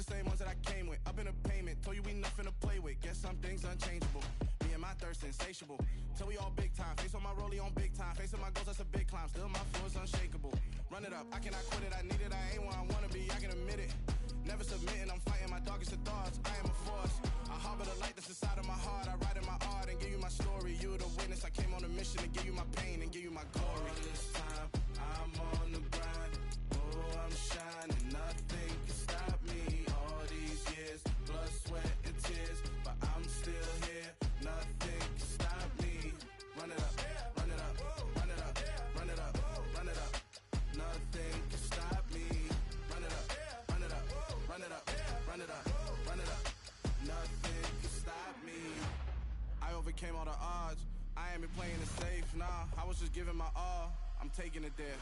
the same ones that I came with. Up in a payment, told you we nothing to play with. Guess some things unchangeable. Me and my thirst insatiable. Till we all big time. Face on my rollie on big time. Facing my goals, that's a big climb. Still my flow is unshakable. Run it up, I cannot quit it. I need it, I ain't where I wanna be, I can admit it. Never submitting, I'm fighting my darkest of thoughts. I am a force. I harbor the light that's inside of my heart. I write in my art and give you my story. You the witness, I came on a mission to give you my pain and give you my glory. All this time, I'm on the grind. Oh, I'm shining, nothing can stop me. All these years, blood, sweat, and tears, but I'm still here. Nothing can stop me. Run it up, run it up, run it up, run it up, run it up. Nothing can stop me. Run it up, run it up, run it up, run it up, run it up. Nothing can stop me. I overcame all the odds. I ain't been playing it safe, nah. I was just giving my all. I'm taking it there.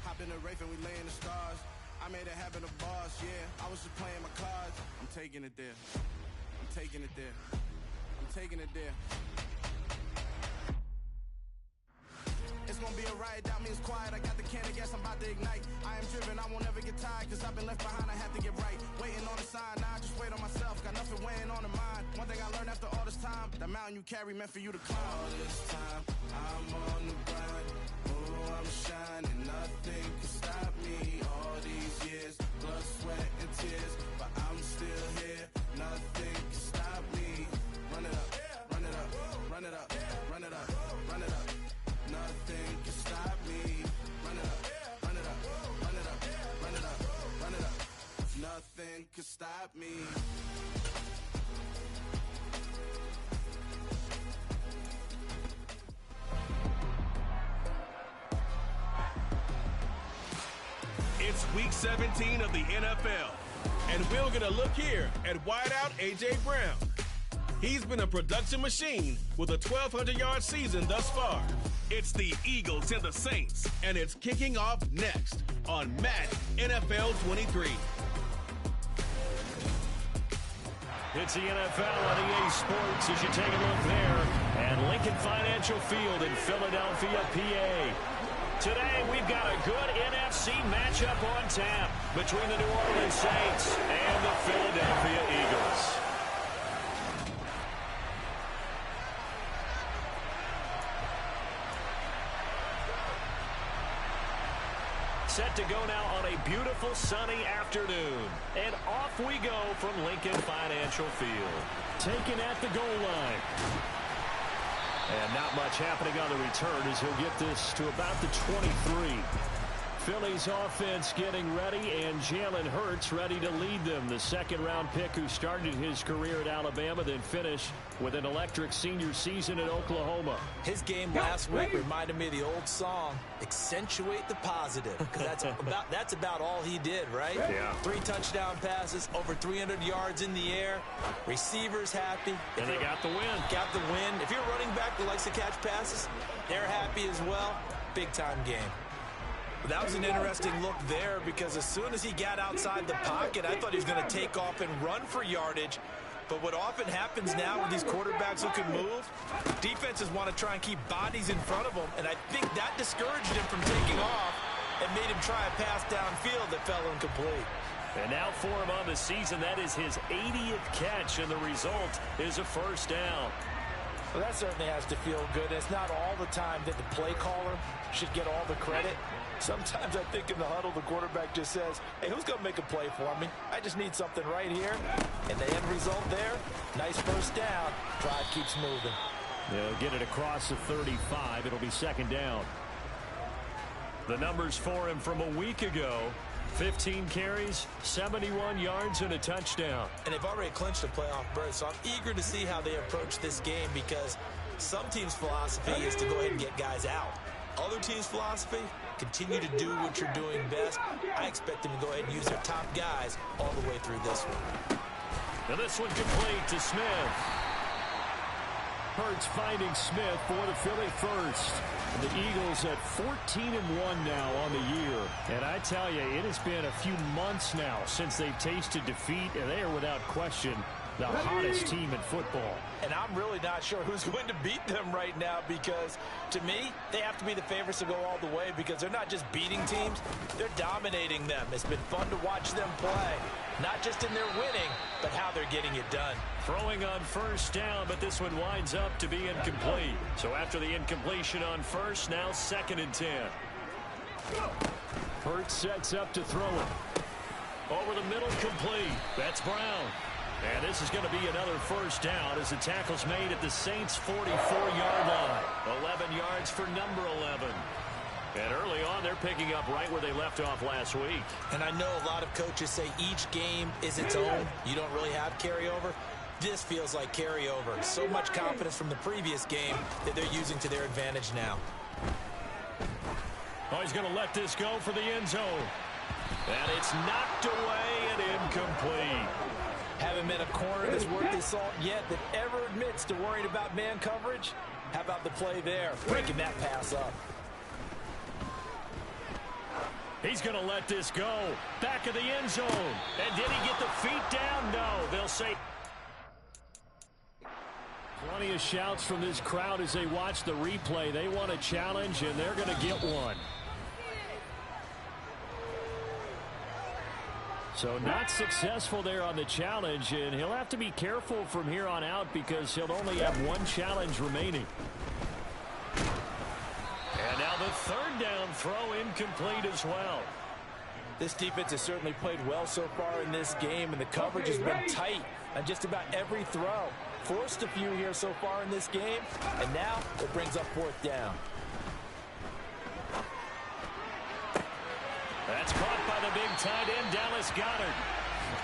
Hop in the Wraith and we lay in the stars. I made it happen, the boss, yeah. I was just playing my cards. I'm taking it there. I'm taking it there. I'm taking it there. It's gonna be a riot, doubt me it's quiet. I got the can of gas, I'm about to ignite. I am driven, I won't ever get tired, cause I've been left behind, I have to get right. Waiting on the sign, now I just wait on myself. Got nothing weighing on the mind. One thing I learned after all this time, the mountain you carry meant for you to climb. All this time, I'm on the grind. Oh, I'm shining, nothing can stop me. All these years, blood, sweat, and tears, but I'm still here. Nothing can stop me. Run it up, run it up, run it up, run it up, run it up. Nothing can stop me. Run it up, run it up, run it up, run it up, run it up. Nothing can stop me. It's week 17 of the NFL, and we're going to look here at wideout A.J. Brown. He's been a production machine with a 1,200-yard season thus far. It's the Eagles and the Saints, and it's kicking off next on Madden NFL 23. It's the NFL on EA Sports as you take a look there at Lincoln Financial Field in Philadelphia, PA. Today, we've got a good NFC matchup on tap between the New Orleans Saints and the Philadelphia Eagles. Set to go now on a beautiful sunny afternoon. And off we go from Lincoln Financial Field. Taken at the goal line. And not much happening on the return as he'll get this to about the 23. Philly's offense getting ready, and Jalen Hurts ready to lead them. The second-round pick who started his career at Alabama, then finished with an electric senior season at Oklahoma. His game last week reminded me of the old song, Accentuate the Positive, because that's about all he did, right? Yeah. 3 touchdown passes, over 300 yards in the air, receivers happy. And they got the win. Got the win. If you're a running back that likes to catch passes, they're happy as well. Big-time game. That was an interesting look there because as soon as he got outside the pocket, I thought he was going to take off and run for yardage. But what often happens now with these quarterbacks who can move, defenses want to try and keep bodies in front of them, and I think that discouraged him from taking off and made him try a pass downfield that fell incomplete. And now for him on the season, that is his 80th catch, and the result is a first down. Well, that certainly has to feel good. It's not all the time that the play caller should get all the credit. Sometimes I think in the huddle, the quarterback just says, hey, who's going to make a play for me? I just need something right here. And the end result there, nice first down. Drive keeps moving. They'll get it across the 35. It'll be second down. The numbers for him from a week ago, 15 carries, 71 yards, and a touchdown. And they've already clinched a playoff berth, so I'm eager to see how they approach this game because some teams' philosophy is to go ahead and get guys out. Other teams' philosophy, continue to do what you're doing best. I expect them to go ahead and use their top guys all the way through this one. And this one complete to Smith. Hurts finding Smith for the Philly first. And the Eagles at 14-1 now on the year. And I tell you, it has been a few months now since they've tasted defeat, and they are without question the hottest team in football. And I'm really not sure who's going to beat them right now because, to me, they have to be the favorites to go all the way because they're not just beating teams, they're dominating them. It's been fun to watch them play. Not just in their winning, but how they're getting it done. Throwing on first down, but this one winds up to be incomplete. So after the incompletion on first, now 2nd and 10. Hurts sets up to throw it. Over the middle, complete. That's Brown. And this is going to be another first down as the tackle's made at the Saints' 44-yard line. 11 yards for number 11. And early on, they're picking up right where they left off last week. And I know a lot of coaches say each game is its own. You don't really have carryover. This feels like carryover. So much confidence from the previous game that they're using to their advantage now. Oh, he's going to let this go for the end zone. And it's knocked away and incomplete. Haven't met a corner that's worth his salt yet that ever admits to worrying about man coverage. How about the play there? Breaking that pass up. He's going to let this go. Back of the end zone. And did he get the feet down? No. They'll say... Plenty of shouts from this crowd as they watch the replay. They want a challenge, and they're going to get one. So not successful there on the challenge, and he'll have to be careful from here on out because he'll only have one challenge remaining. And now the 3rd down throw incomplete as well. This defense has certainly played well so far in this game, and the coverage has been tight on just about every throw. Forced a few here so far in this game, and now it brings up 4th down. That's caught by the big tight end, Dallas Goedert.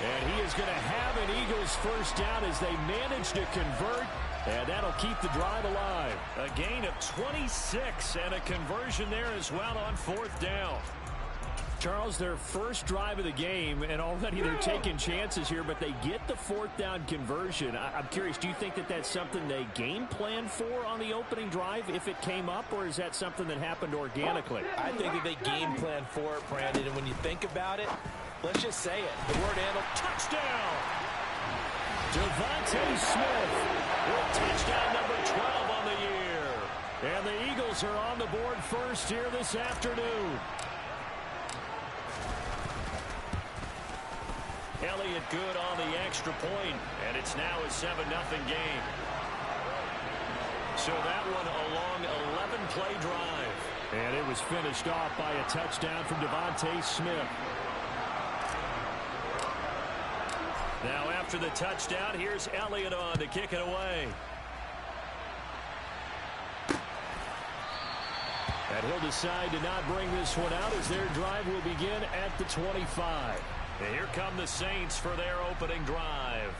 And he is going to have an Eagles first down as they manage to convert, and that'll keep the drive alive. A gain of 26 and a conversion there as well on 4th down. Charles, their first drive of the game, and already they're taking chances here, but they get the 4th down conversion. I'm curious, do you think that that's something they game planned for on the opening drive if it came up, or is that something that happened organically? I think that they game planned for it, Brandon, and when you think about it, let's just say it. The word handle, touchdown! Devontae Smith with touchdown number 12 on the year. And the Eagles are on the board first here this afternoon. Elliott good on the extra point, and it's now a 7-0 game. So that one a long 11-play drive. And it was finished off by a touchdown from Devontae Smith. Now after the touchdown, here's Elliott on to kick it away. And he'll decide to not bring this one out as their drive will begin at the 25. And here come the Saints for their opening drive.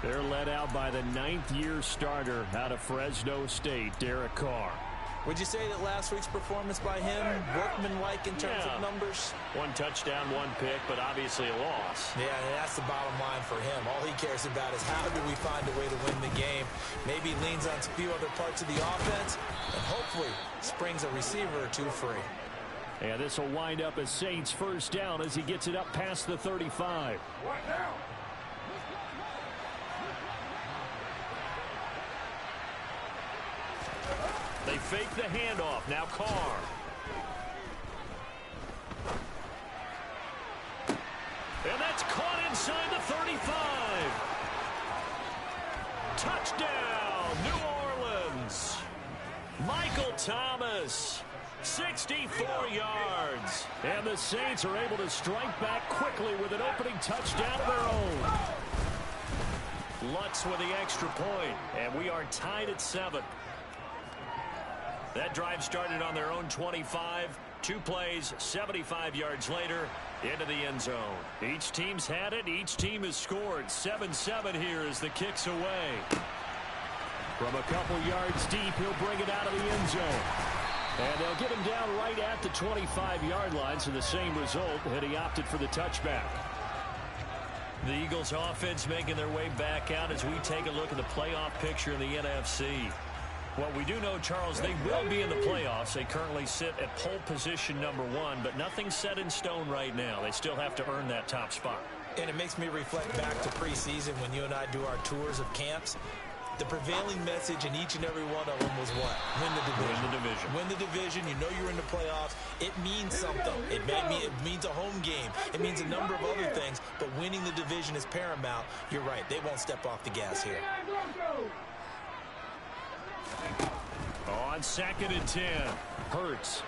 They're led out by the 9th-year starter out of Fresno State, Derek Carr. Would you say that last week's performance by him, workmanlike in terms of numbers? 1 touchdown, 1 pick, but obviously a loss. Yeah, and that's the bottom line for him. All he cares about is how do we find a way to win the game. Maybe leans on a few other parts of the offense, and hopefully springs a receiver or two free. And this will wind up as Saints first down as he gets it up past the 35. They fake the handoff. Now Carr. And that's caught inside the 35. Touchdown, New Orleans. Michael Thomas. 64 yards. And the Saints are able to strike back quickly with an opening touchdown of their own. Lutz with the extra point. And we are tied at 7. That drive started on their own 25. 2 plays, 75 yards later, into the end zone. Each team's had it. Each team has scored. 7-7 here as the kick's away. From a couple yards deep, he'll bring it out of the end zone. And they'll get him down right at the 25-yard line, so the same result, and he opted for the touchback. The Eagles offense making their way back out as we take a look at the playoff picture in the NFC. Well, we do know, Charles, they will be in the playoffs. They currently sit at pole position number 1, but nothing's set in stone right now. They still have to earn that top spot. And it makes me reflect back to preseason when you and I do our tours of camps. The prevailing message in each and every one of them was what? Win the division. Win the division. Win the division. You know you're in the playoffs. It means something. It means a home game. It means a number of other things, but winning the division is paramount. You're right. They won't step off the gas here. On 2nd and 10, Hurts.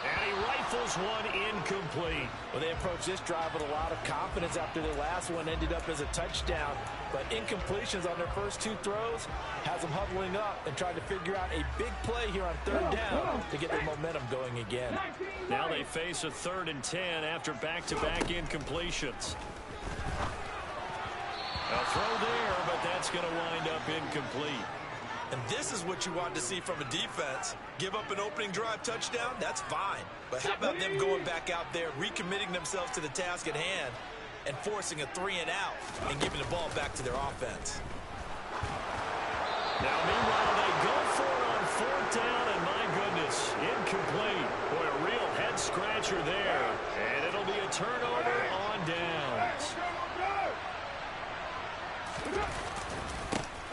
And he rifles one incomplete. Well, they approached this drive with a lot of confidence after their last one ended up as a touchdown. But incompletions on their first 2 throws has them huddling up and trying to figure out a big play here on 3rd down to get their momentum going again. Now they face a 3rd and 10 after back-to-back incompletions. A throw there, but that's going to wind up incomplete. And this is what you want to see from a defense. Give up an opening drive touchdown, that's fine. But how about them going back out there, recommitting themselves to the task at hand, and forcing a 3-and-out and giving the ball back to their offense. Now, meanwhile, they go for it on 4th down, and my goodness, incomplete. Boy, a real head-scratcher there. And it'll be a turnover on downs.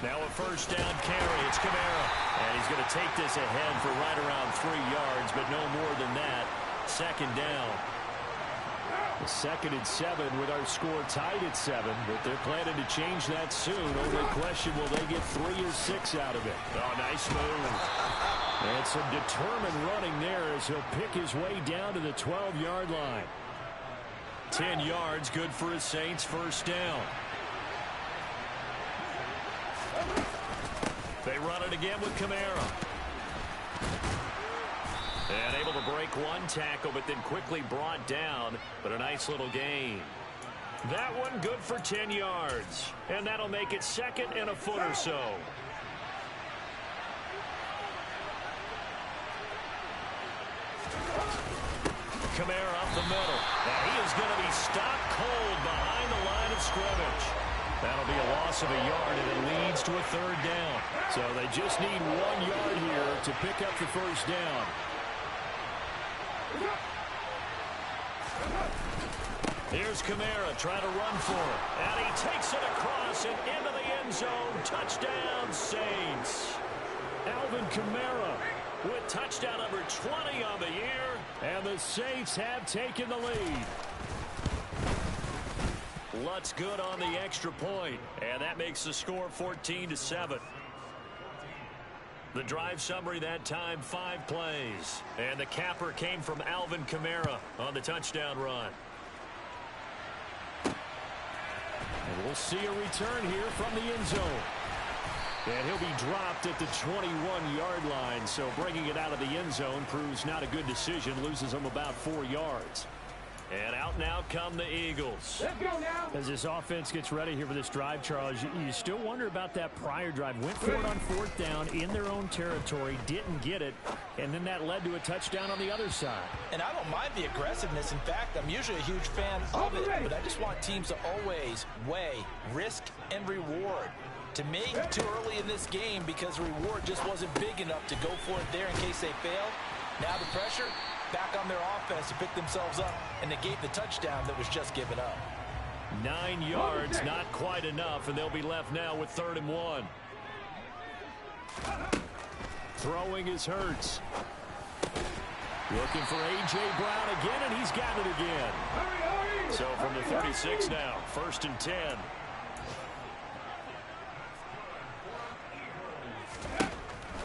Now a 1st down carry. It's Kamara. And he's going to take this ahead for right around 3 yards, but no more than that. 2nd down. 2nd and 7 with our score tied at 7, but they're planning to change that soon. Only question, will they get 3 or 6 out of it? Oh, nice move. And some determined running there as he'll pick his way down to the 12-yard line. 10 yards, good for his Saints. 1st down. They run it again with Kamara. And able to break one tackle, but then quickly brought down. But a nice little gain. That one good for 10 yards. And that'll make it 2nd and a foot or so. Kamara up the middle. Now he is going to be stopped cold behind the line of scrimmage. That'll be a loss of a yard, and it leads to a 3rd down. So they just need 1 yard here to pick up the 1st down. Here's Kamara trying to run for it. And he takes it across and into the end zone. Touchdown, Saints. Alvin Kamara with touchdown number 20 on the year. And the Saints have taken the lead. Lutz good on the extra point. And that makes the score 14-7. The drive summary that time, 5 plays. And the capper came from Alvin Kamara on the touchdown run. And we'll see a return here from the end zone. And he'll be dropped at the 21-yard line. So bringing it out of the end zone proves not a good decision. Loses him about 4 yards. And out now come the Eagles. Let's go now. As this offense gets ready here for this drive, Charles, you still wonder about that prior drive. Went for it on 4th down in their own territory, didn't get it, and then that led to a touchdown on the other side. And I don't mind the aggressiveness. In fact, I'm usually a huge fan of it, but I just want teams to always weigh risk and reward. To me, too early in this game because the reward just wasn't big enough to go for it there in case they fail. Now the pressure back on their offense to pick themselves up and negate the touchdown that was just given up. 9 yards, not quite enough, and they'll be left now with 3rd and 1. Throwing is Hurts. Looking for A.J. Brown again, and he's got it again. So from the 36 now, 1st and 10.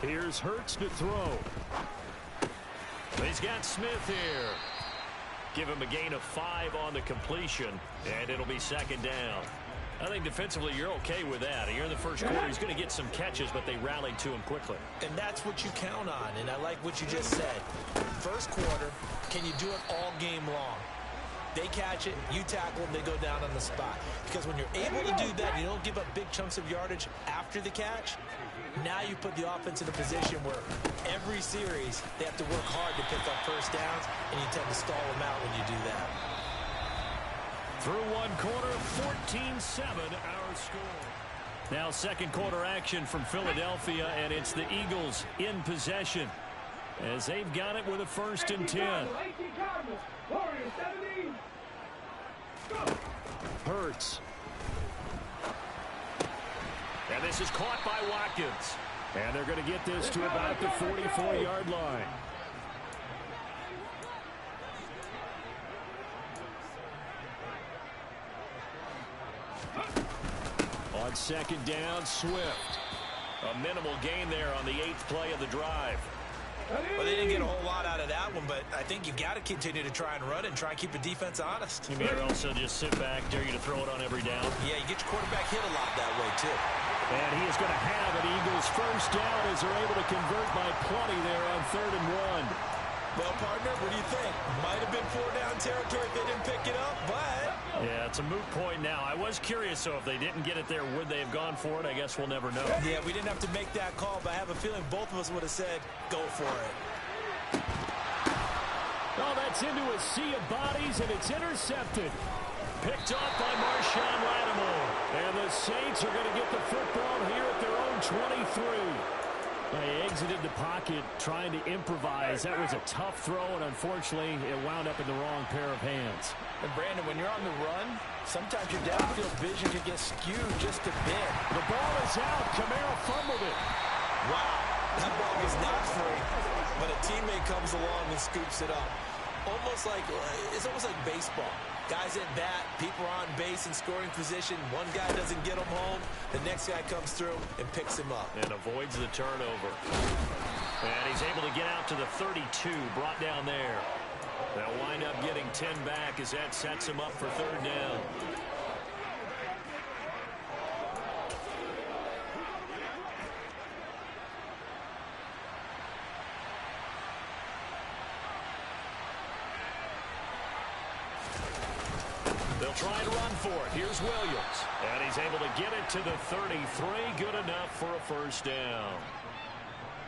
Here's Hurts to throw. He's got Smith here. Give him a gain of 5 on the completion, and it'll be 2nd down. I think defensively you're okay with that. You're in the first quarter. He's going to get some catches, but they rallied to him quickly. And that's what you count on, and I like what you just said. First quarter, can you do it all game long? They catch it, you tackle them, they go down on the spot. Because when you're able to do that, you don't give up big chunks of yardage after the catch. Now you put the offense in a position where every series they have to work hard to pick up 1st downs, and you tend to stall them out when you do that. Through one quarter, 14-7 our score. Now 2nd quarter action from Philadelphia, and it's the Eagles in possession as they've got it with a 1st and 10. Hurts. And And this is caught by Watkins. And they're going to get this to about the 44-yard line. On second down, Swift. A minimal gain there on the 8th play of the drive. Well, they didn't get a whole lot out of that one, but I think you've got to continue to try and run and try and keep the defense honest. You may also just sit back, dare you to throw it on every down. Yeah, you get your quarterback hit a lot that way, too. And he is going to have an Eagles first down as they're able to convert by plenty there on 3rd and 1. Well, partner, what do you think? Might have been 4-down territory if they didn't pick it up, but... Yeah, it's a moot point now. I was curious, so if they didn't get it there, would they have gone for it? I guess we'll never know. Yeah, we didn't have to make that call, but I have a feeling both of us would have said, go for it. Oh, that's into a sea of bodies, and it's intercepted. Picked off by Marshawn Lattimore. And the Saints are going to get the football here at their own 23. They exited the pocket trying to improvise. That was a tough throw, and unfortunately, it wound up in the wrong pair of hands. And Brandon, when you're on the run, sometimes your downfield vision can get skewed just a bit. The ball is out. Kamara fumbled it. Wow, that ball was not free, but a teammate comes along and scoops it up. It's almost like baseball. Guys at bat, people are on base in scoring position. One guy doesn't get him home. The next guy comes through and picks him up. And avoids the turnover. And he's able to get out to the 32, brought down there. They'll wind up getting 10 back as that sets him up for 3rd down. They'll try and run for it. Here's Williams. And he's able to get it to the 33. Good enough for a first down.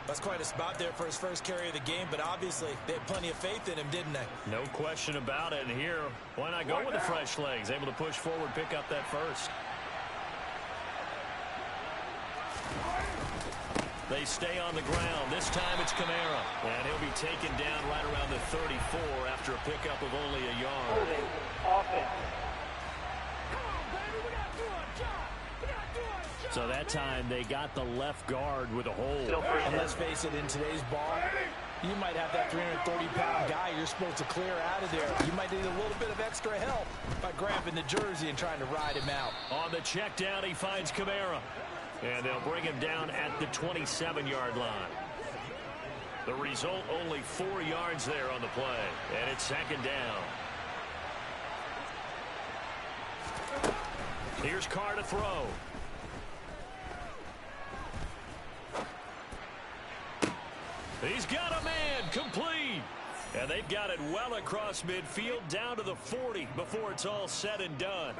That's quite a spot there for his first carry of the game, but obviously they had plenty of faith in him, didn't they? No question about it. And here, why not go with the fresh legs? Able to push forward, pick up that first. They stay on the ground. This time it's Kamara. And he'll be taken down right around the 34 after a pickup of only a yard. Offense. So that time they got the left guard with a hold. And let's face it, in today's ball, you might have that 330-pound guy you're supposed to clear out of there. You might need a little bit of extra help by grabbing the jersey and trying to ride him out. On the check down, he finds Kamara. And they'll bring him down at the 27-yard line. The result, only 4 yards there on the play. And it's 2nd down. Here's Carr to throw. He's got a man, complete. And they've got it well across midfield down to the 40 before it's all said and done.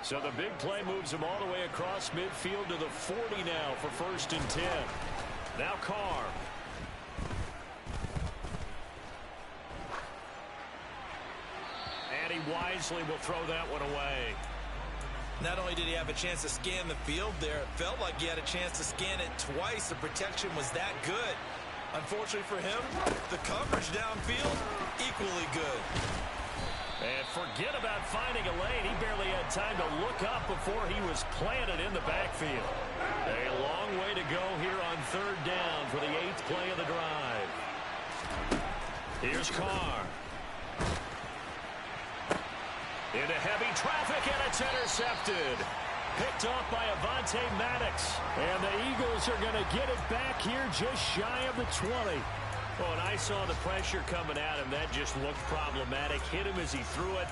So the big play moves him all the way across midfield to the 40 now for 1st and 10. Now Carr. And he wisely will throw that one away. Not only did he have a chance to scan the field there, it felt like he had a chance to scan it twice. The protection was that good. Unfortunately for him, the coverage downfield, equally good. And forget about finding a lane. He barely had time to look up before he was planted in the backfield. A long way to go here on 3rd down for the 8th play of the drive. Here's Carr. Into heavy traffic, and it's intercepted. Picked off by Avonte Maddox. And the Eagles are going to get it back here just shy of the 20. Well, and I saw the pressure coming at him. That just looked problematic. Hit him as he threw it,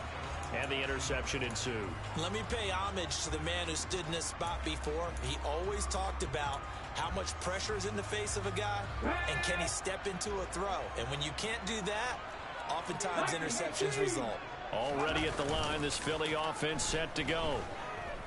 and the interception ensued. Let me pay homage to the man who stood in this spot before. He always talked about how much pressure is in the face of a guy, and can he step into a throw. And when you can't do that, oftentimes interceptions result. Already at the line, this Philly offense set to go.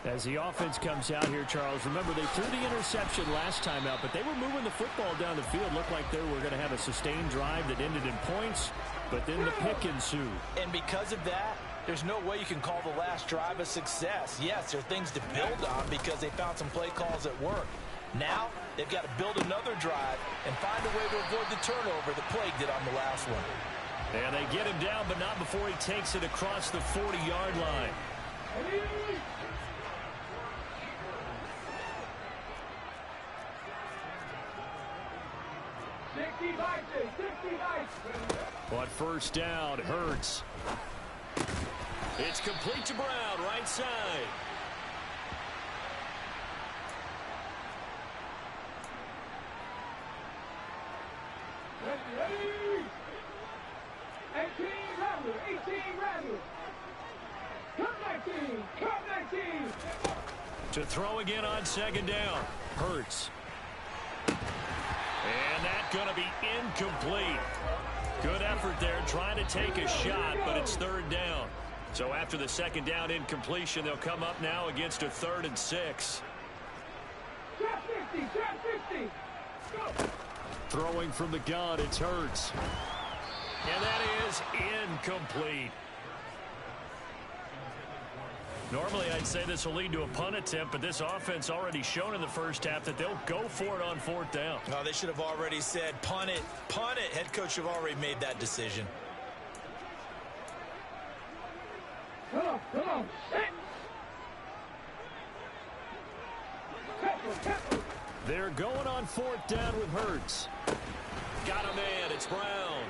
As the offense comes out here, Charles, remember they threw the interception last time out, but they were moving the football down the field. Looked like they were going to have a sustained drive that ended in points, but then the pick ensued. And because of that, there's no way you can call the last drive a success. Yes, there are things to build on because they found some play calls that work. Now, they've got to build another drive and find a way to avoid the turnover that plagued it on the last one. And they get him down, but not before he takes it across the 40-yard line. On first down, Hurts. It's complete to Brown, right side. Ready. 18 Randall. Come 19. To throw again on second down. Hurts. And that's going to be incomplete. Good effort there trying to take a shot, but it's third down. So after the second down incompletion, they'll come up now against a 3rd and 6. Trap 50. Go. Throwing from the gun, it's Hurts. And that is incomplete. Normally, I'd say this will lead to a punt attempt, but this offense already shown in the first half that they'll go for it on 4th down. Oh, they should have already said, punt it. Head coach should have already made that decision. Come on. They're going on 4th down with Hurts. Got a man, it's Brown.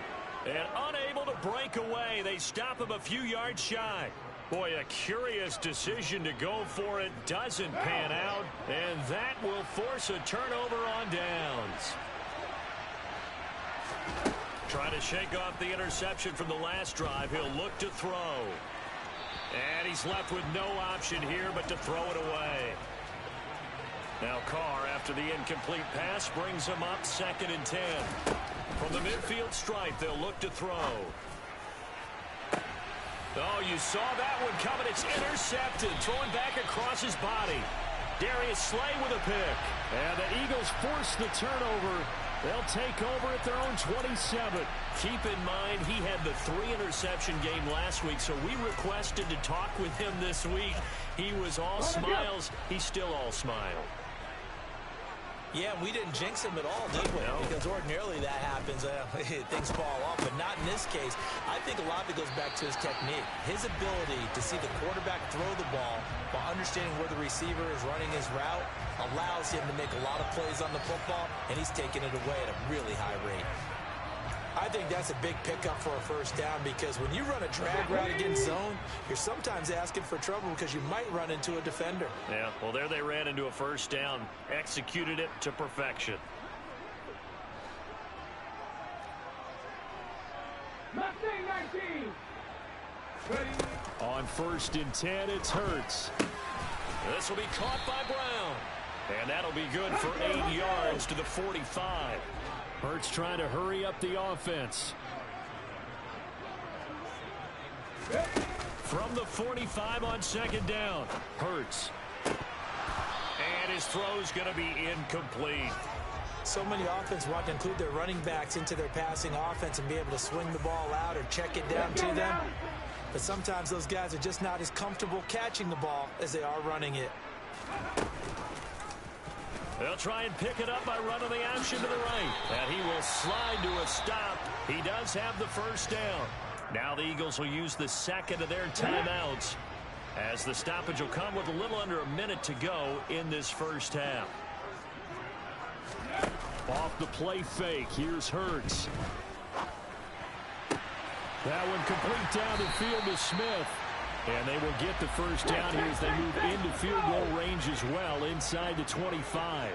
And unable to break away, they stop him a few yards shy. Boy, a curious decision to go for it. Doesn't pan out, and that will force a turnover on downs. Trying to shake off the interception from the last drive. He'll look to throw. And he's left with no option here but to throw it away. Now Carr, after the incomplete pass, brings him up 2nd and 10. From the midfield stripe, they'll look to throw. Oh, you saw that one coming. It's intercepted. Throwing back across his body. Darius Slay with a pick. And the Eagles force the turnover. They'll take over at their own 27. Keep in mind, he had the 3-interception game last week, so we requested to talk with him this week. He was all smiles. He's still all smile. Yeah, we didn't jinx him at all, did we? No. Because ordinarily that happens. Things fall off, but not in this case. I think a lot of it goes back to his technique. His ability to see the quarterback throw the ball while understanding where the receiver is running his route allows him to make a lot of plays on the football, and he's taking it away at a really high rate. I think that's a big pickup for a first down because when you run a drag route against zone, you're sometimes asking for trouble because you might run into a defender. Yeah, well, there they ran into a first down, executed it to perfection. Mustang 19. Ready. On 1st and 10, it's Hurts. This will be caught by Brown. And that'll be good for 8 yards to the 45. Hurts trying to hurry up the offense. From the 45 on 2nd down, Hurts. And his throw's going to be incomplete. So many offenses want to include their running backs into their passing offense and be able to swing the ball out or check it down to them. But sometimes those guys are just not as comfortable catching the ball as they are running it. They'll try and pick it up by running the option to the right. And he will slide to a stop. He does have the first down. Now the Eagles will use the 2nd of their timeouts as the stoppage will come with a little under a minute to go in this first half. Off the play fake, here's Hurts. That one complete down the field to Smith. And they will get the first down here as they move into field goal range as well, inside the 25.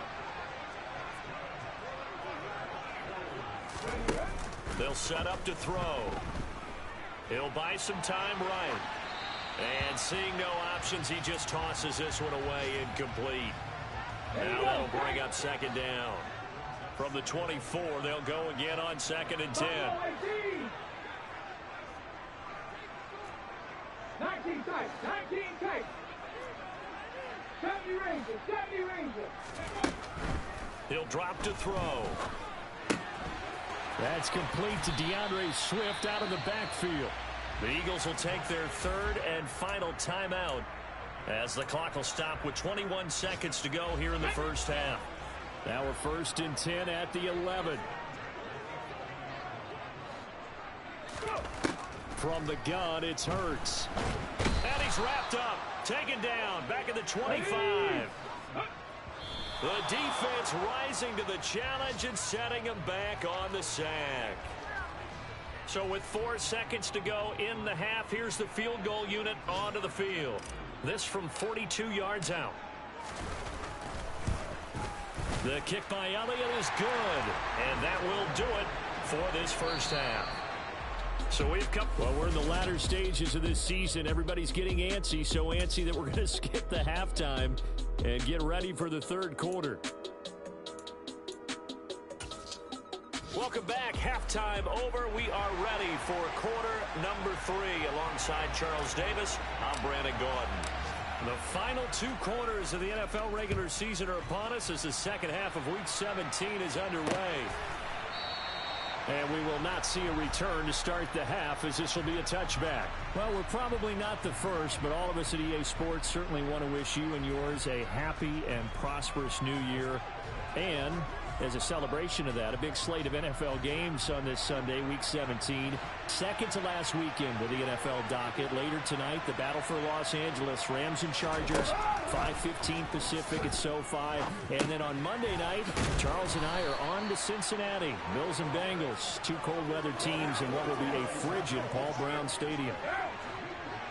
They'll set up to throw. He'll buy some time right. And seeing no options, he just tosses this one away incomplete. Now that'll bring up 2nd down. From the 24, they'll go again on 2nd and 10. 19 tight. 70 Ranger. He'll drop to throw. That's complete to DeAndre Swift out of the backfield. The Eagles will take their 3rd and final timeout as the clock will stop with 21 seconds to go here in the first half. Now we're 1st and 10 at the 11. From the gun, it's Hurts. And he's wrapped up. Taken down. Back at the 25. The defense rising to the challenge and setting him back on the sack. So with 4 seconds to go in the half, here's the field goal unit onto the field. This from 42 yards out. The kick by Elliott is good, and that will do it for this first half. So we've come. Well, we're in the latter stages of this season. Everybody's getting antsy, so antsy that we're going to skip the halftime and get ready for the third quarter. Welcome back. Halftime over. We are ready for quarter number 3 alongside Charles Davis. I'm Brandon Gordon. The final 2 quarters of the NFL regular season are upon us as the second half of Week 17 is underway. And we will not see a return to start the half, as this will be a touchback. Well, we're probably not the first, but all of us at EA Sports certainly want to wish you and yours a happy and prosperous new year. And as a celebration of that, a big slate of NFL games on this Sunday, Week 17. Second to last weekend with the NFL docket. Later tonight, the battle for Los Angeles, Rams and Chargers, 5:15 Pacific at SoFi. And then on Monday night, Charles and I are on to Cincinnati. Bills and Bengals, 2 cold weather teams in what will be a frigid Paul Brown Stadium.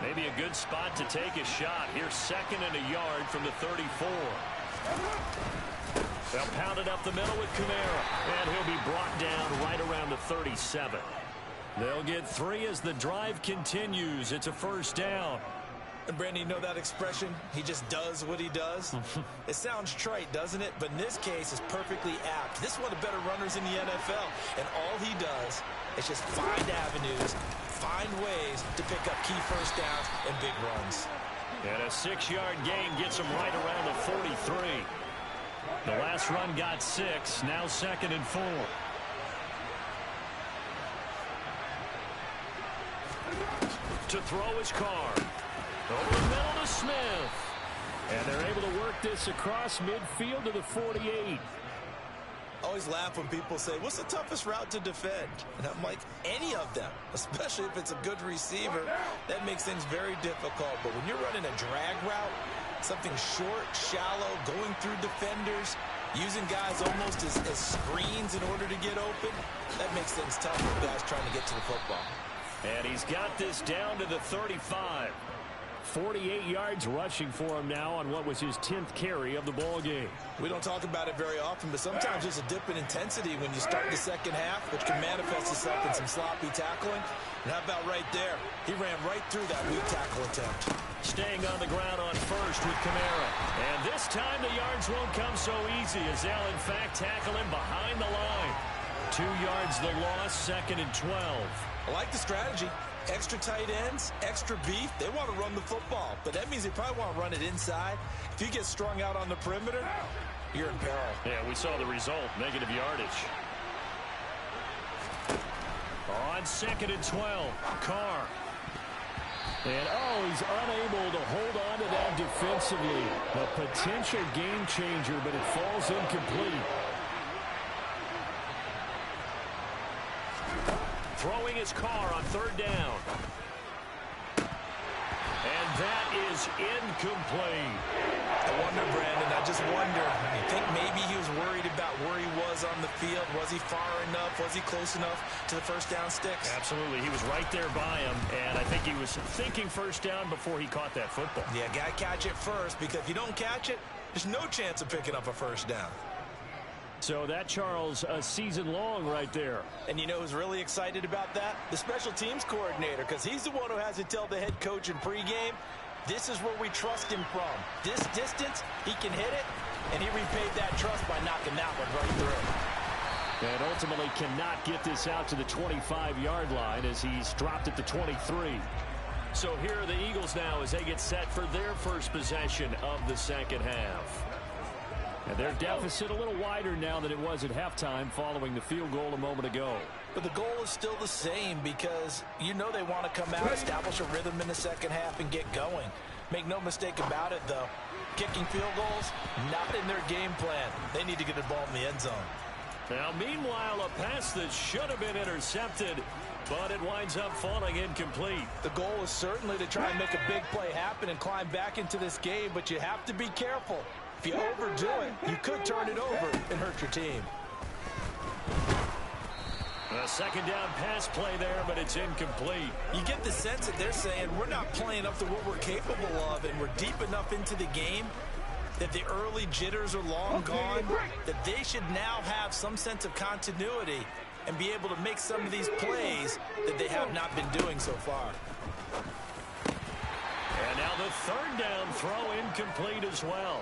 Maybe a good spot to take a shot. Here's 2nd and a yard from the 34. They'll pound it up the middle with Kamara, and he'll be brought down right around the 37. They'll get 3 as the drive continues. It's a first down. And Brandon, you know that expression? He just does what he does? It sounds trite, doesn't it? But in this case, it's perfectly apt. This is one of the better runners in the NFL. And all he does is just find avenues, find ways to pick up key first downs and big runs. And a 6-yard gain gets him right around the 43. The last run got 6. Now 2nd and 4. To throw his car. Over the middle to Smith. And they're able to work this across midfield to the 48. I always laugh when people say, what's the toughest route to defend? And I'm like, any of them, especially if it's a good receiver. That makes things very difficult. But when you're running a drag route, something short, shallow, going through defenders, using guys almost as screens in order to get open, that makes things tough for guys trying to get to the football. And he's got this down to the 35. 48 yards rushing for him now on what was his 10th carry of the ball game. We don't talk about it very often, but sometimes there's a dip in intensity when you start the second half, which can manifest itself in some sloppy tackling. And how about right there? He ran right through that weak tackle attempt. Staying on the ground on first with Kamara. And this time the yards won't come so easy as they'll in fact tackle him behind the line. 2 yards the loss, 2nd and 12. I like the strategy. Extra tight ends, extra beef. They want to run the football, but that means they probably want to run it inside. If you get strung out on the perimeter, you're in peril. Yeah, we saw the result, negative yardage. On 2nd and 12, Carr. And, he's unable to hold on to that defensively. A potential game changer, but it falls incomplete. Throwing his car on 3rd down. And that is incomplete. I wonder, Brandon, I just wonder. You think maybe he was worried about where he was on the field? Was he far enough? Was he close enough to the first down sticks? Absolutely. He was right there by him, and I think he was thinking first down before he caught that football. Yeah, got to catch it first, because if you don't catch it, there's no chance of picking up a first down. So that, Charles, a season long right there. And you know who's really excited about that? The special teams coordinator, because he's the one who has to tell the head coach in pregame, this is where we trust him from. This distance, he can hit it, and he repaid that trust by knocking that one right through. And ultimately cannot get this out to the 25-yard line as he's dropped at the 23. So here are the Eagles now as they get set for their first possession of the second half. And their deficit a little wider now than it was at halftime following the field goal a moment ago. But the goal is still the same because you know they want to come out, establish a rhythm in the second half, and get going. Make no mistake about it, though. Kicking field goals, not in their game plan. They need to get the ball in the end zone. Now, meanwhile, a pass that should have been intercepted, but it winds up falling incomplete. The goal is certainly to try and make a big play happen and climb back into this game, but you have to be careful. If you overdo it, you could turn it over and hurt your team. A second down pass play there, but it's incomplete. You get the sense that they're saying we're not playing up to what we're capable of, and we're deep enough into the game that the early jitters are long gone, that they should now have some sense of continuity and be able to make some of these plays that they have not been doing so far. And now the third down throw incomplete as well.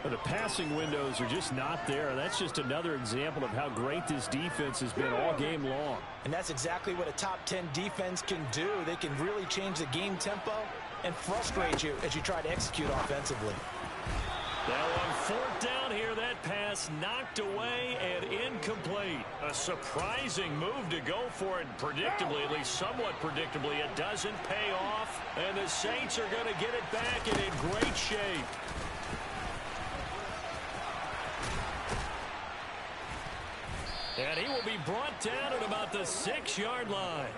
The passing windows are just not there. That's just another example of how great this defense has been all game long. And that's exactly what a top 10 defense can do. They can really change the game tempo and frustrate you as you try to execute offensively. Now on fourth down here, that pass knocked away and incomplete. A surprising move to go for it. Predictably, at least somewhat predictably, it doesn't pay off. And the Saints are going to get it back and in great shape. And he will be brought down at about the 6-yard line.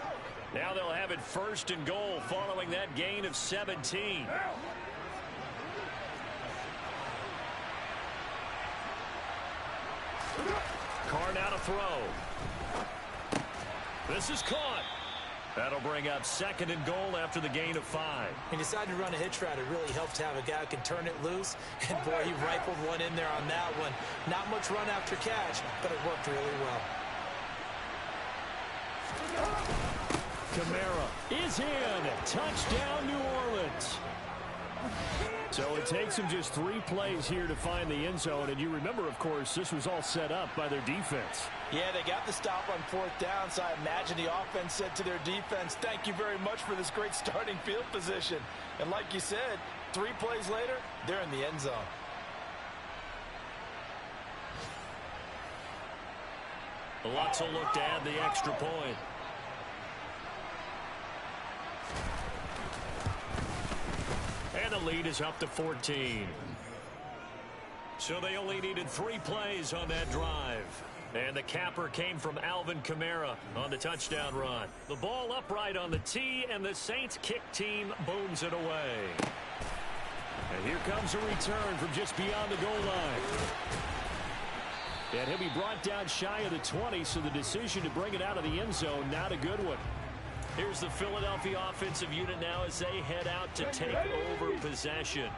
Now they'll have it first and goal following that gain of 17. Carr now to throw. This is caught. That'll bring up second and goal after the gain of 5. He decided to run a hitch route. It really helped to have a guy who can turn it loose. And, boy, he rifled one in there on that one. Not much run after catch, but it worked really well. Kamara is in. Touchdown, New Orleans. So it takes them just 3 plays here to find the end zone. And you remember, of course, this was all set up by their defense. Yeah, they got the stop on fourth down, so I imagine the offense said to their defense, thank you very much for this great starting field position. And like you said, 3 plays later, they're in the end zone. Lutz will look to add the extra point. And the lead is up to 14. So they only needed 3 plays on that drive. And the capper came from Alvin Kamara on the touchdown run. The ball upright on the tee, and the Saints kick team booms it away. And here comes a return from just beyond the goal line. And he'll be brought down shy of the 20, so the decision to bring it out of the end zone, not a good one. Here's the Philadelphia offensive unit now as they head out to take over possession.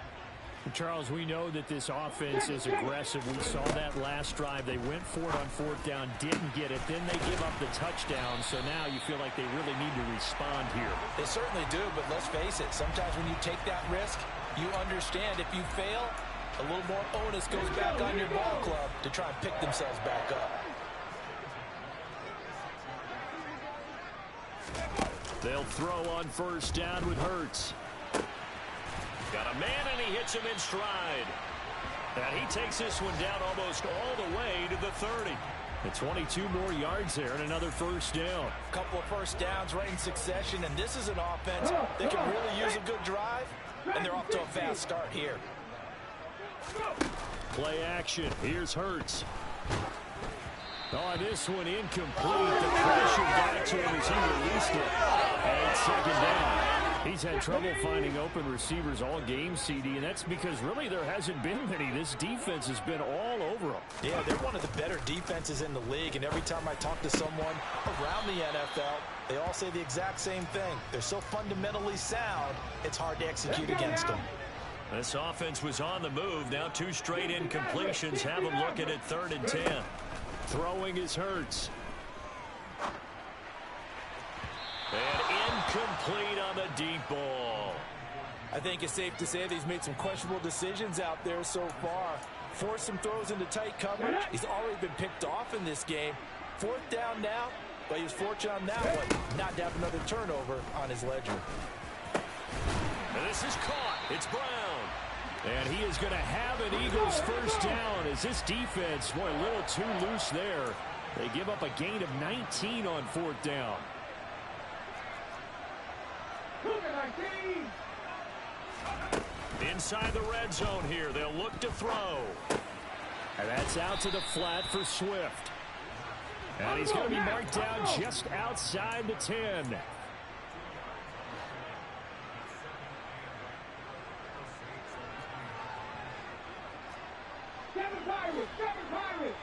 Charles, we know that this offense is aggressive. We saw that last drive. They went for it on fourth down, didn't get it. Then they give up the touchdown. So now you feel like they really need to respond here. They certainly do, but let's face it. Sometimes when you take that risk, you understand if you fail, a little more onus goes back on your ball club to try and pick themselves back up. They'll throw on first down with Hurts. Got a man, and he hits him in stride. And he takes this one down almost all the way to the 30. And 22 more yards there and another first down. A couple of first downs right in succession, and this is an offense that can really use a good drive, and they're off to a fast start here. Play action. Here's Hurts. Oh, this one incomplete. The pressure got to him as he released it. And it's second down. He's had trouble finding open receivers all game, CD, and that's because really there hasn't been many. This defense has been all over them. Yeah, they're one of the better defenses in the league, and every time I talk to someone around the NFL, they all say the exact same thing. They're so fundamentally sound, it's hard to execute against them. This offense was on the move. Now 2 straight incompletions have them looking at 3rd and 10. Throwing is Hurts. And incomplete on the deep ball. I think it's safe to say that he's made some questionable decisions out there so far. Forced some throws into tight coverage. He's already been picked off in this game. 4th down now, but he was fortunate on that one not to have another turnover on his ledger. And this is caught. It's Brown. And he is going to have an Eagles first down as this defense, boy, a little too loose there. They give up a gain of 19 on 4th down. Inside the red zone here. They'll look to throw. And that's out to the flat for Swift. And he's going to be marked down just outside the 10. Pirates. 7 Pirates.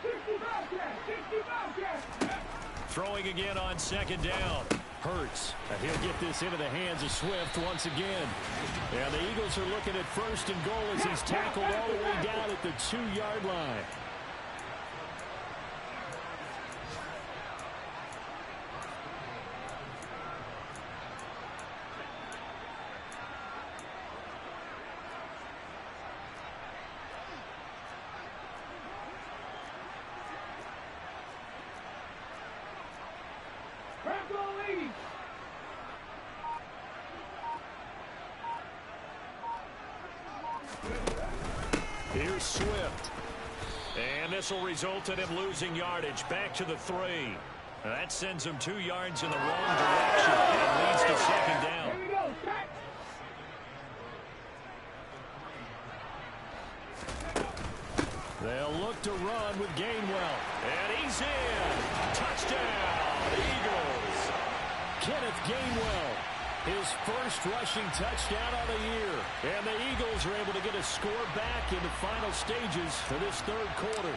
60 Bobcats. 60 Bobcats. Throwing again on second down. Hurts. And he'll get this into the hands of Swift once again. And the Eagles are looking at first and goal as he's tackled all the way down at the 2-yard line. Here's Swift. And this will result in him losing yardage back to the 3. That sends him 2 yards in the wrong direction and leads to second down. Here we go. They'll look to run with Gainwell. And he's in. Touchdown, Eagles. Kenneth Gainwell. His first rushing touchdown of the year. And the Eagles are able to get a score back in the final stages for this third quarter.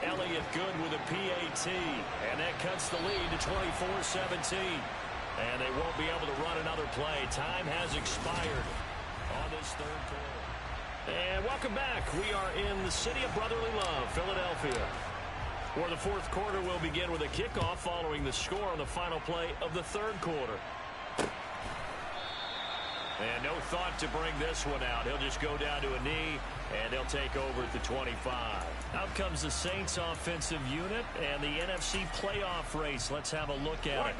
Elliott good with a PAT. And that cuts the lead to 24-17. And they won't be able to run another play. Time has expired on this third quarter. And welcome back. We are in the city of brotherly love, Philadelphia, where the fourth quarter will begin with a kickoff following the score on the final play of the third quarter. And no thought to bring this one out. He'll just go down to a knee, and they'll take over at the 25. Out comes the Saints offensive unit and the NFC playoff race. Let's have a look at it.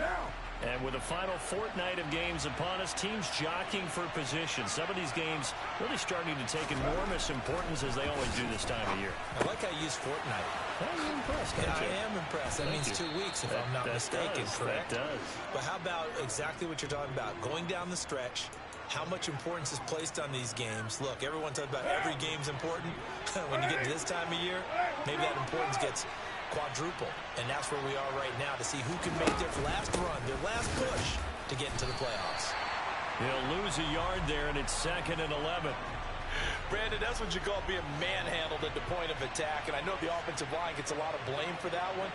And with the final fortnight of games upon us, teams jockeying for position. Some of these games really starting to take enormous importance as they always do this time of year. I like how you use fortnight. I'm impressed. Yeah, I am impressed. That means 2 weeks, if I'm not mistaken, correct? That does. But how about exactly what you're talking about? Going down the stretch, how much importance is placed on these games? Look, everyone talks about every game's important. When you get to this time of year, maybe that importance gets quadruple. And that's where we are right now to see who can make their last run, their last push to get into the playoffs. He'll lose a yard there, and it's 2nd and 11. Brandon, that's what you call being manhandled at the point of attack. And I know the offensive line gets a lot of blame for that one.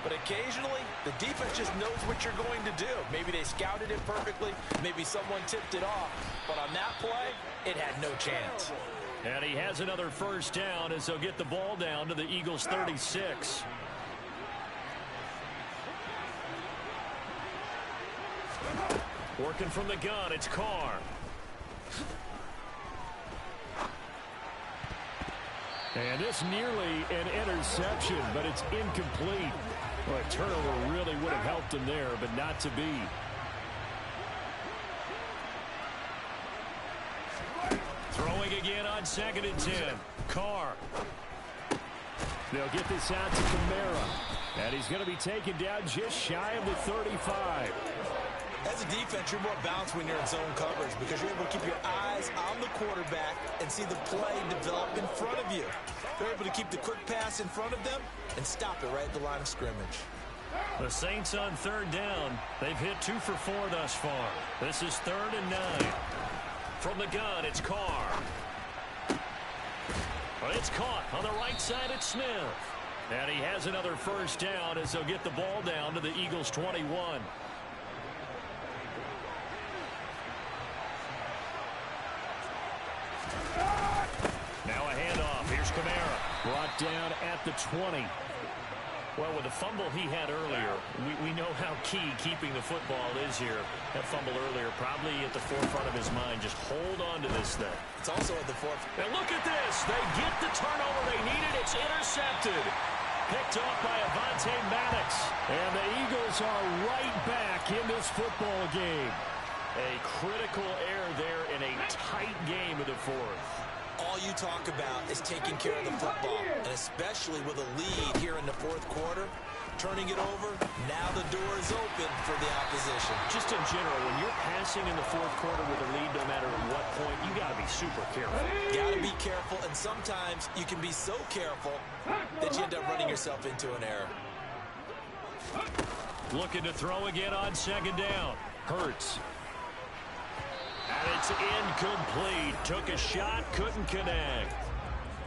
But occasionally, the defense just knows what you're going to do. Maybe they scouted it perfectly. Maybe someone tipped it off. But on that play, it had no chance. And he has another first down as they'll get the ball down to the Eagles' 36. Working from the gun, it's Carr. And this nearly an interception, but it's incomplete. Well, a turnover really would have helped him there, but not to be. Throwing again on 2nd and 10. Carr. They'll get this out to Kamara. And he's going to be taken down just shy of the 35. As a defense, you're more balanced when you're in zone coverage because you're able to keep your eyes on the quarterback and see the play develop in front of you. They're able to keep the quick pass in front of them and stop it right at the line of scrimmage. The Saints on 3rd down. They've hit 2 for 4 thus far. This is 3rd and 9. From the gun, it's Carr. But it's caught on the right side at Smith. And he has another first down as they'll get the ball down to the Eagles' 21. Now a handoff. Here's Kamara. Brought down at the 20. Well, with the fumble he had earlier, we know how key keeping the football is here. That fumble earlier probably at the forefront of his mind. Just hold on to this thing. It's also at the forefront. And look at this. They get the turnover they needed. It's intercepted. Picked off by Avonte Maddox. And the Eagles are right back in this football game. A critical error there in a tight game of the fourth. All you talk about is taking care of the football, and especially with a lead here in the fourth quarter, turning it over, now the door is open for the opposition. Just in general, when you're passing in the fourth quarter with a lead, no matter at what point, you got to be super careful. Got to be careful, and sometimes you can be so careful that you end up running yourself into an error. Looking to throw again on 2nd down. Hurts. And it's incomplete. Took a shot, couldn't connect.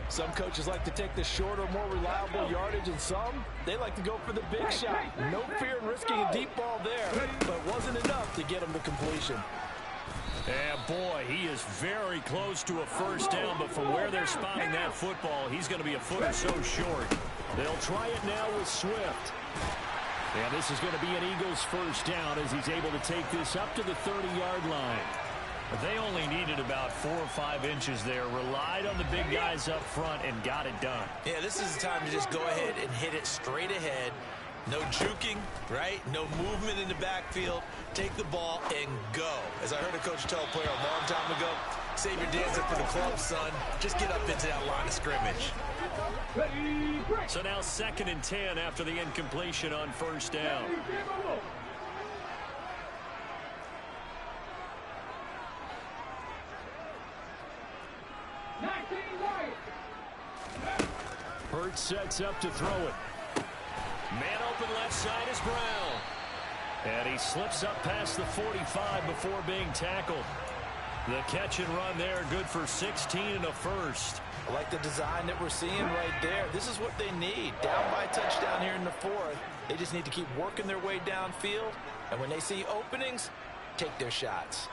Some coaches like to take the shorter, more reliable yardage, and some, they like to go for the big shot. No fear in risking a deep ball there, but it wasn't enough to get him to completion. And boy, he is very close to a first down, but from where they're spotting that football, he's going to be a foot or so short. They'll try it now with Swift. And this is going to be an Eagles first down as he's able to take this up to the 30-yard line. But they only needed about 4 or 5 inches there, relied on the big guys up front, and got it done. Yeah, this is the time to just go ahead and hit it straight ahead. No juking, right? No movement in the backfield. Take the ball and go. As I heard a coach tell a player a long time ago, save your dancing for the club, son. Just get up into that line of scrimmage. So now 2nd and 10 after the incompletion on first down. Hurts sets up to throw it. Man open left side is Brown. And he slips up past the 45 before being tackled. The catch and run there, good for 16 and a first. I like the design that we're seeing right there. This is what they need. Down by a touchdown here in the 4th. They just need to keep working their way downfield. And when they see openings, take their shots.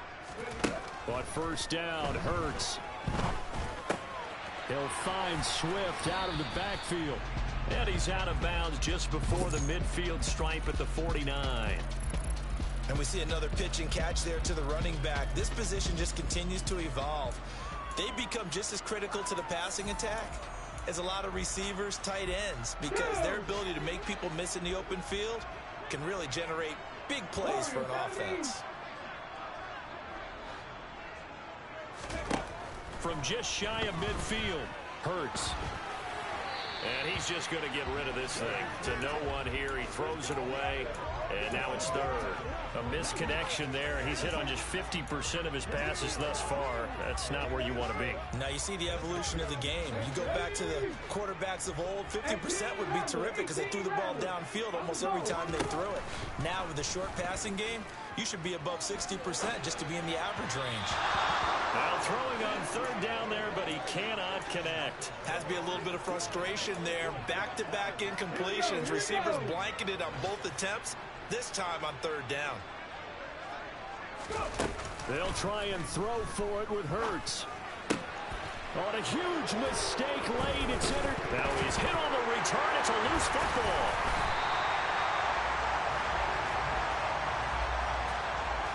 But first down, Hurts. He'll find Swift out of the backfield. And he's out of bounds just before the midfield stripe at the 49. And we see another pitch and catch there to the running back. This position just continues to evolve. They become just as critical to the passing attack as a lot of receivers, tight ends, because their ability to make people miss in the open field can really generate big plays for an offense. From just shy of midfield, Hurts. And he's just going to get rid of this thing. To no one here. He throws it away. And now it's 3rd. A misconnection there. He's hit on just 50% of his passes thus far. That's not where you want to be. Now you see the evolution of the game. You go back to the quarterbacks of old, 50% would be terrific because they threw the ball downfield almost every time they threw it. Now with the short passing game, you should be above 60% just to be in the average range. Now throwing on 3rd down there, but he cannot connect. Has to be a little bit of frustration there. Back-to-back incompletions. Receivers blanketed on both attempts, this time on 3rd down. They'll try and throw for it with Hurts. On a huge mistake late, it's entered. Now he's hit on the return. It's a loose football.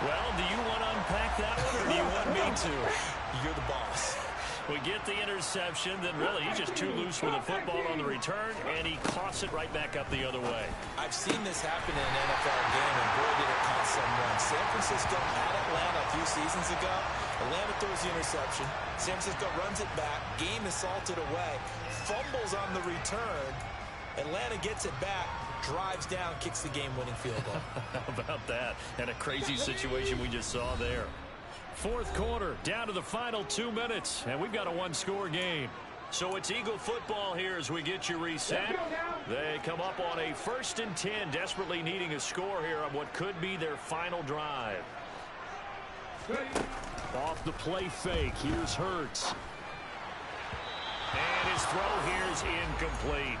Well, do you want to unpack that one, or do you want me to? You're the boss. We get the interception, then really he's just too loose with the football on the return, and he coughs it right back up the other way. I've seen this happen in an NFL game, and boy, did it cost someone. San Francisco had Atlanta a few seasons ago. Atlanta throws the interception. San Francisco runs it back. Game is salted away. Fumbles on the return. Atlanta gets it back. Drives down, kicks the game-winning field goal. How about that? And a crazy situation we just saw there. 4th quarter, down to the final 2 minutes, and we've got a 1-score game. So it's Eagle football here as we get you reset. They come up on a 1st and 10, desperately needing a score here on what could be their final drive. Off the play fake, here's Hurts. And his throw here is incomplete.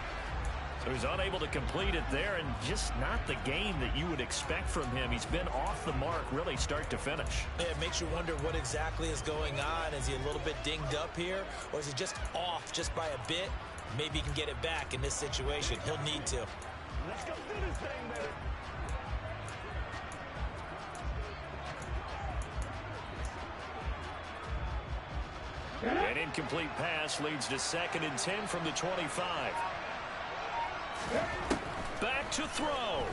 So he's unable to complete it there, and just not the game that you would expect from him. He's been off the mark really start to finish. Yeah, it makes you wonder what exactly is going on. Is he a little bit dinged up here, or is he just off just by a bit? Maybe he can get it back in this situation. He'll need to. Let's go do this thing, baby. An incomplete pass leads to 2nd and 10 from the 25. Back to throw.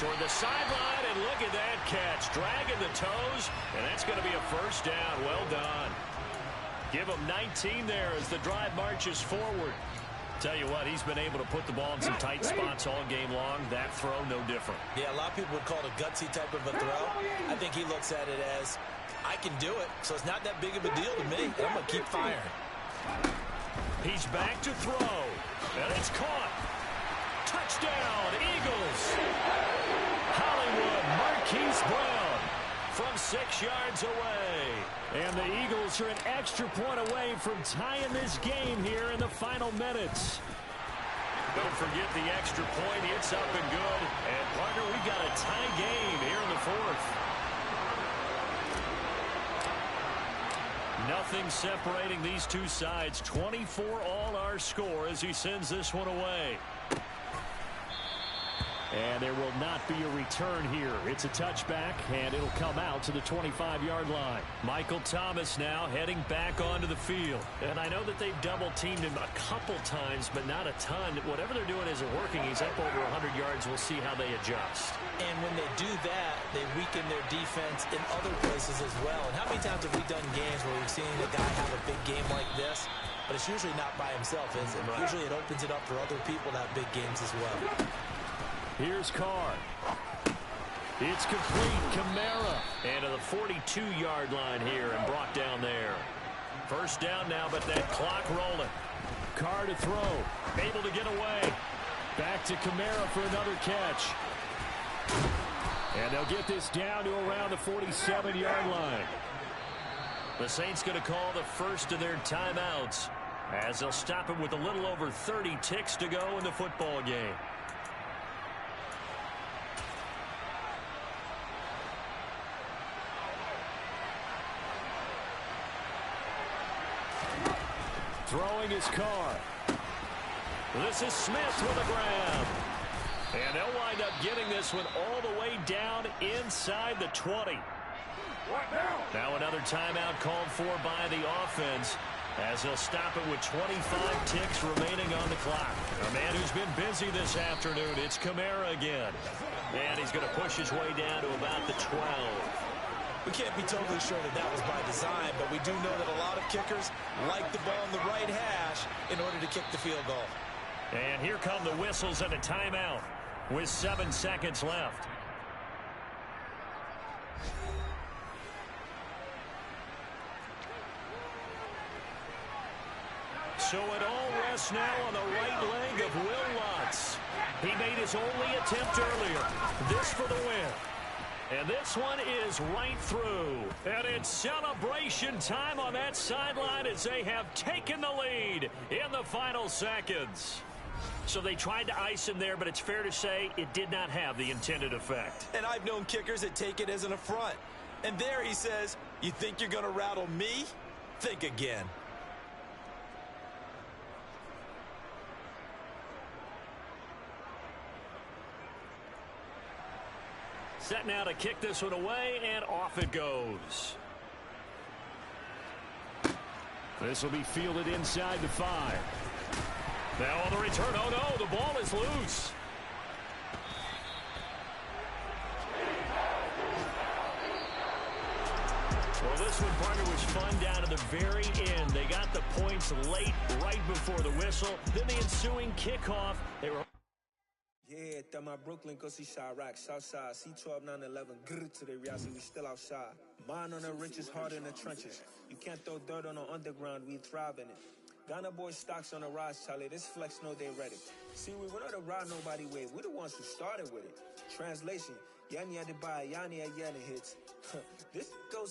Toward the sideline, and look at that catch. Dragging the toes, and that's going to be a first down. Well done. Give him 19 there as the drive marches forward. Tell you what, he's been able to put the ball in some tight spots all game long. That throw, no different. Yeah, a lot of people would call it a gutsy type of a throw. I think he looks at it as, I can do it, so it's not that big of a deal to me. I'm going to keep firing. He's back to throw, and it's caught. Touchdown, Eagles. Hollywood Marquise Brown. 6 yards away. And the Eagles are an extra point away from tying this game here in the final minutes. Don't forget the extra point. It's up and good. And, partner, we've got a tie game here in the fourth. Nothing separating these two sides. 24 all our score as he sends this one away. And there will not be a return here. It's a touchback, and it'll come out to the 25-yard line. Michael Thomas now heading back onto the field. And I know that they've double-teamed him a couple times, but not a ton. Whatever they're doing isn't working. He's up over 100 yards. We'll see how they adjust. And when they do that, they weaken their defense in other places as well. And how many times have we done games where we've seen a guy have a big game like this? But it's usually not by himself, is it? Right. Usually it opens it up for other people to have big games as well. Here's Carr. It's complete. Kamara. And to the 42-yard line here and brought down there. First down now, but that clock rolling. Carr to throw. Able to get away. Back to Kamara for another catch. And they'll get this down to around the 47-yard line. The Saints going to call the first of their timeouts as they'll stop it with a little over 30 ticks to go in the football game. Throwing his Carr. This is Smith with a grab. And they'll wind up getting this one all the way down inside the 20. Now another timeout called for by the offense as they'll stop it with 25 ticks remaining on the clock. A man who's been busy this afternoon, it's Kamara again. And he's going to push his way down to about the 12. We can't be totally sure that that was by design, but we do know that a lot of kickers like the ball in the right hash in order to kick the field goal. And here come the whistles and a timeout with 7 seconds left. So it all rests now on the right leg of Will Lutz. He made his only attempt earlier. This for the win. And this one is right through. And it's celebration time on that sideline as they have taken the lead in the final seconds. So they tried to ice him there, but it's fair to say it did not have the intended effect. And I've known kickers that take it as an affront. And there he says, you think you're going to rattle me? Think again. Set now to kick this one away, and off it goes. This will be fielded inside the 5. Now on the return, oh no, the ball is loose. Well, this one, partner, was fun down to the very end. They got the points late, right before the whistle. Then the ensuing kickoff, they were... Yeah, that my Brooklyn, go see Chirac, Southside, C12, 911, grrr to the reality, we still outside. Mine on the riches, heart in the trenches. You can't throw dirt on the underground, we thrive in it. Ghana boys stocks on the rise, Charlie, this flex know they ready. See, we were not a ride nobody with, we're the ones who started with it. Translation, Yani had to buy, Yani had Yana hits. This goes